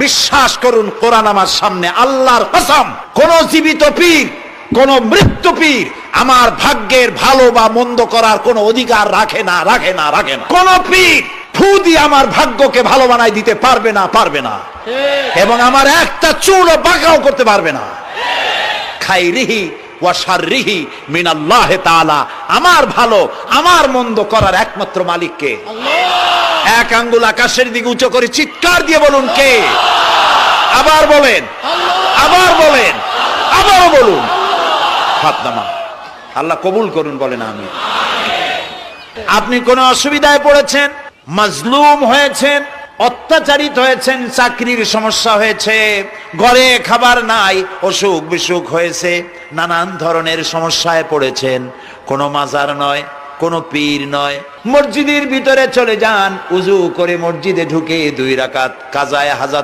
বিশ্বাস করুন, কোরআন আমার সামনে, আল্লাহর কসম, কোন জীবিত পীর, কোন মৃত্যু পীর আমার ভাগ্যের ভালো বা মন্দ করার কোন অধিকার রাখে না। কোন পীর ফু দিয়ে আমার ভাগ্যকে ভালো বানাই দিতে পারবে না, এবং আমার একটা চুলও বাঁকাও করতে পারবে না। খাইরিহি ওয়া শাররিহি মিনাল্লাহ তাআলা, আমার ভালো আমার মন্দ করার একমাত্র মালিক কে? এক আঙ্গুল আকাশের দিকে উঁচু করে চিৎকার দিয়ে বলুন, কে? আবার বলেন, আবারও বলুন। হাত নামা। আল্লাহ কবুল করুন, বলেন আমিন। আপনি কোন অসুবিধায় পড়েছেন, মাজলুম হয়েছেন, অত্যাচারিত হয়েছেন, চাকরির সমস্যা হয়েছে, ঘরে খাবার নাই, অসুখ বিসুখ হয়েছে, নানান ধরনের সমস্যায় পড়েছেন, কোন মাজার নয়, কোন পীর নয়, মসজিদের ভিতরে চলে যান, উজু করে মসজিদে ঢুকে 2 রাকাত কাজায়ে হাজাত